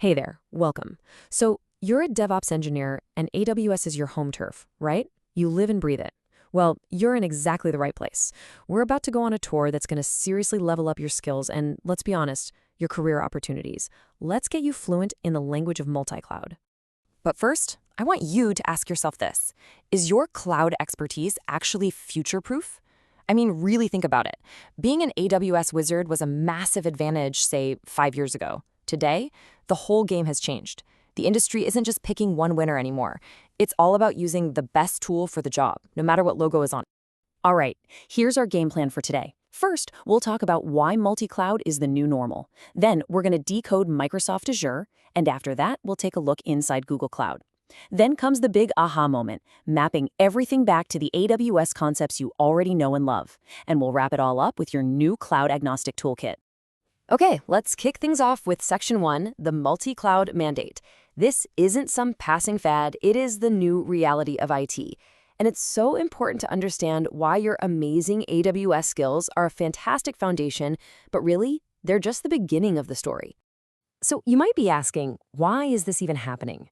Hey there, welcome. So, you're a DevOps engineer and AWS is your home turf, right? You live and breathe it. Well, you're in exactly the right place. We're about to go on a tour that's going to seriously level up your skills and, let's be honest, your career opportunities. Let's get you fluent in the language of multi-cloud. But first, I want you to ask yourself this. Is your cloud expertise actually future-proof? I mean, really think about it. Being an AWS wizard was a massive advantage, say, 5 years ago. Today, the whole game has changed. The industry isn't just picking one winner anymore. It's all about using the best tool for the job, no matter what logo is on it. All right, here's our game plan for today. First, we'll talk about why multi-cloud is the new normal. Then, we're going to decode Microsoft Azure, and after that, we'll take a look inside Google Cloud. Then comes the big aha moment, mapping everything back to the AWS concepts you already know and love. And we'll wrap it all up with your new cloud-agnostic toolkit. Okay, let's kick things off with Section 1, the multi-cloud mandate. This isn't some passing fad, it is the new reality of IT. And it's so important to understand why your amazing AWS skills are a fantastic foundation, but really, they're just the beginning of the story. So you might be asking, why is this even happening?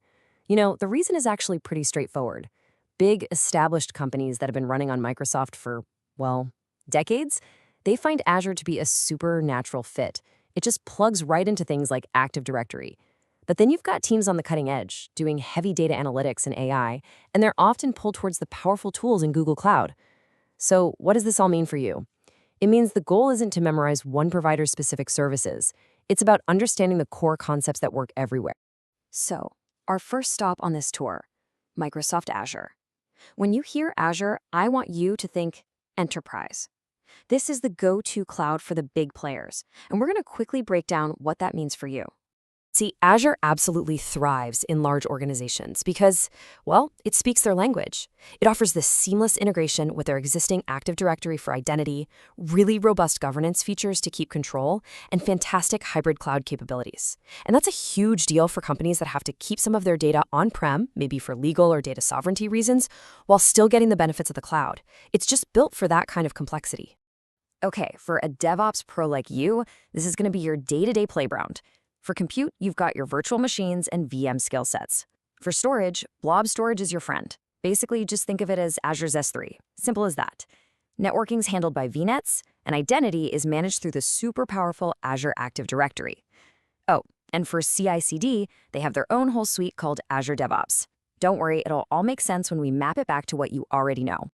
You know, the reason is actually pretty straightforward. Big, established companies that have been running on Microsoft for, well, decades, they find Azure to be a super natural fit. It just plugs right into things like Active Directory. But then you've got teams on the cutting edge, doing heavy data analytics and AI, and they're often pulled towards the powerful tools in Google Cloud. So what does this all mean for you? It means the goal isn't to memorize one provider's specific services. It's about understanding the core concepts that work everywhere. So, our first stop on this tour, Microsoft Azure. When you hear Azure, I want you to think enterprise. This is the go-to cloud for the big players, and we're going to quickly break down what that means for you. See, Azure absolutely thrives in large organizations because, well, it speaks their language. It offers this seamless integration with their existing Active Directory for identity, really robust governance features to keep control, and fantastic hybrid cloud capabilities. And that's a huge deal for companies that have to keep some of their data on-prem, maybe for legal or data sovereignty reasons, while still getting the benefits of the cloud. It's just built for that kind of complexity. Okay, for a DevOps pro like you, this is going to be your day-to-day playground. For compute, you've got your virtual machines and VM skill sets. For storage, blob storage is your friend. Basically, just think of it as Azure's S3. Simple as that. Networking's handled by VNets, and identity is managed through the super powerful Azure Active Directory. Oh, and for CI/CD, they have their own whole suite called Azure DevOps. Don't worry, it'll all make sense when we map it back to what you already know.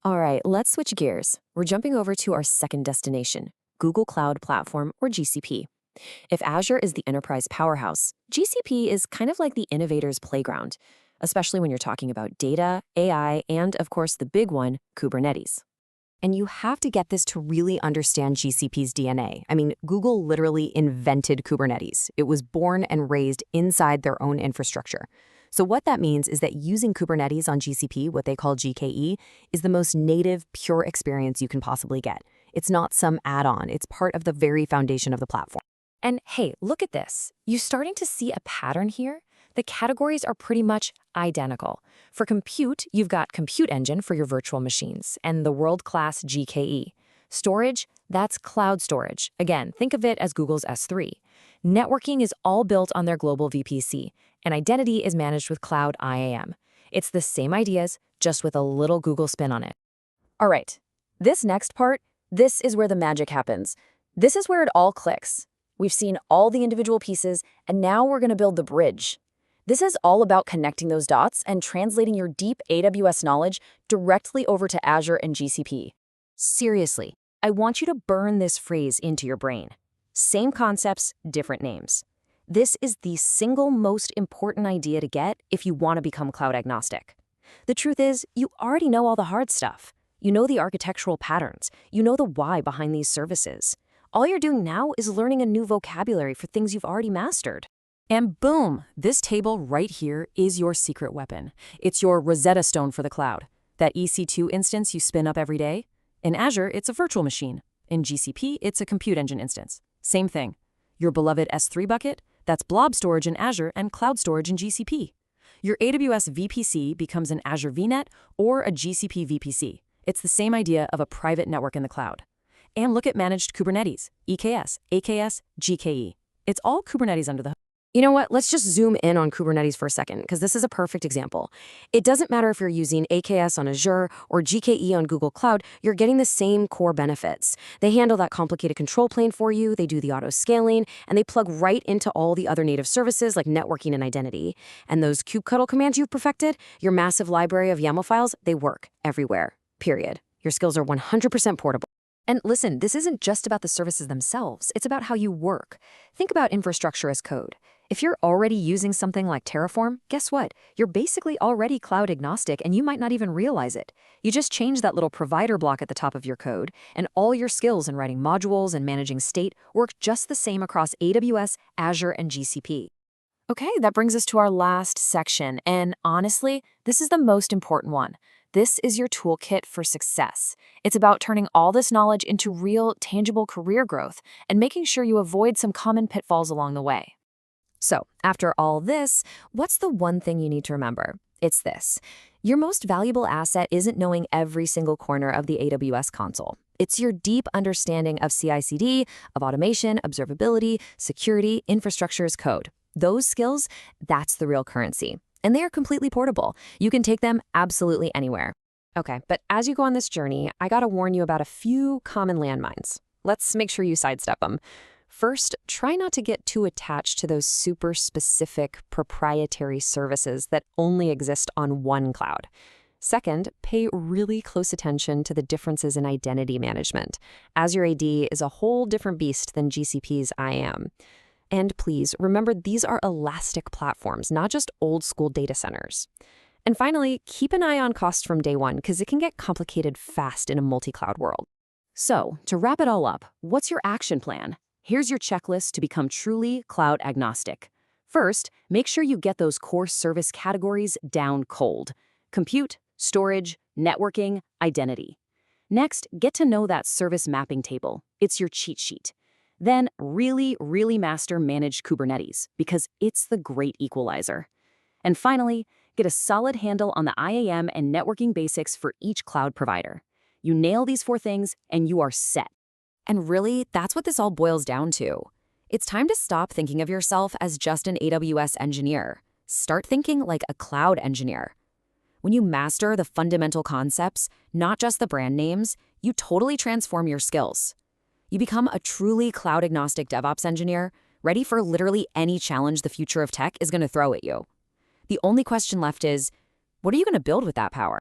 All right, let's switch gears. We're jumping over to our second destination, Google Cloud Platform, or GCP. If Azure is the enterprise powerhouse, GCP is kind of like the innovator's playground, especially when you're talking about data, AI, and, of course, the big one, Kubernetes. And you have to get this to really understand GCP's DNA. I mean, Google literally invented Kubernetes. It was born and raised inside their own infrastructure. So what that means is that using Kubernetes on GCP, what they call GKE, is the most native, pure experience you can possibly get. It's not some add-on. It's part of the very foundation of the platform. And hey, look at this. You starting to see a pattern here? The categories are pretty much identical. For compute, you've got Compute Engine for your virtual machines and the world-class GKE. Storage, that's cloud storage. Again, think of it as Google's S3. Networking is all built on their global VPC, and identity is managed with Cloud IAM. It's the same ideas, just with a little Google spin on it. All right, this next part, this is where the magic happens. This is where it all clicks. We've seen all the individual pieces, and now we're going to build the bridge. This is all about connecting those dots and translating your deep AWS knowledge directly over to Azure and GCP. Seriously, I want you to burn this phrase into your brain. Same concepts, different names. This is the single most important idea to get if you want to become cloud agnostic. The truth is, you already know all the hard stuff. You know the architectural patterns. You know the why behind these services. All you're doing now is learning a new vocabulary for things you've already mastered. And boom, this table right here is your secret weapon. It's your Rosetta Stone for the cloud. That EC2 instance you spin up every day. In Azure, it's a virtual machine. In GCP, it's a compute engine instance. Same thing. Your beloved S3 bucket, that's blob storage in Azure and cloud storage in GCP. Your AWS VPC becomes an Azure VNet or a GCP VPC. It's the same idea of a private network in the cloud. And look at managed Kubernetes, EKS, AKS, GKE. It's all Kubernetes under the hood. You know what? Let's just zoom in on Kubernetes for a second, because this is a perfect example. It doesn't matter if you're using AKS on Azure or GKE on Google Cloud, you're getting the same core benefits. They handle that complicated control plane for you, they do the auto-scaling, and they plug right into all the other native services like networking and identity. And those kubectl commands you've perfected, your massive library of YAML files, they work everywhere, period. Your skills are 100% portable. And listen, this isn't just about the services themselves, it's about how you work. Think about infrastructure as code. If you're already using something like Terraform, guess what? You're basically already cloud agnostic and you might not even realize it. You just change that little provider block at the top of your code, and all your skills in writing modules and managing state work just the same across AWS, Azure, and GCP. Okay, that brings us to our last section, and honestly, this is the most important one. This is your toolkit for success. It's about turning all this knowledge into real, tangible career growth and making sure you avoid some common pitfalls along the way. So, after all this, what's the one thing you need to remember? It's this. Your most valuable asset isn't knowing every single corner of the AWS console. It's your deep understanding of CI/CD, of automation, observability, security, infrastructure as code. Those skills, that's the real currency. And they are completely portable. You can take them absolutely anywhere. Okay, but as you go on this journey, I gotta warn you about a few common landmines. Let's make sure you sidestep them. First, try not to get too attached to those super specific proprietary services that only exist on one cloud. Second, pay really close attention to the differences in identity management. Azure AD is a whole different beast than GCP's IAM. And please, remember these are elastic platforms, not just old school data centers. And finally, keep an eye on costs from day one, because it can get complicated fast in a multi-cloud world. So, to wrap it all up, what's your action plan? Here's your checklist to become truly cloud agnostic. First, make sure you get those core service categories down cold: compute, storage, networking, identity. Next, get to know that service mapping table. It's your cheat sheet. Then, really master managed Kubernetes, because it's the great equalizer. And finally, get a solid handle on the IAM and networking basics for each cloud provider. You nail these 4 things, and you are set. And really, that's what this all boils down to. It's time to stop thinking of yourself as just an AWS engineer. Start thinking like a cloud engineer. When you master the fundamental concepts, not just the brand names, you totally transform your skills. You become a truly cloud-agnostic DevOps engineer, ready for literally any challenge the future of tech is going to throw at you. The only question left is, what are you going to build with that power?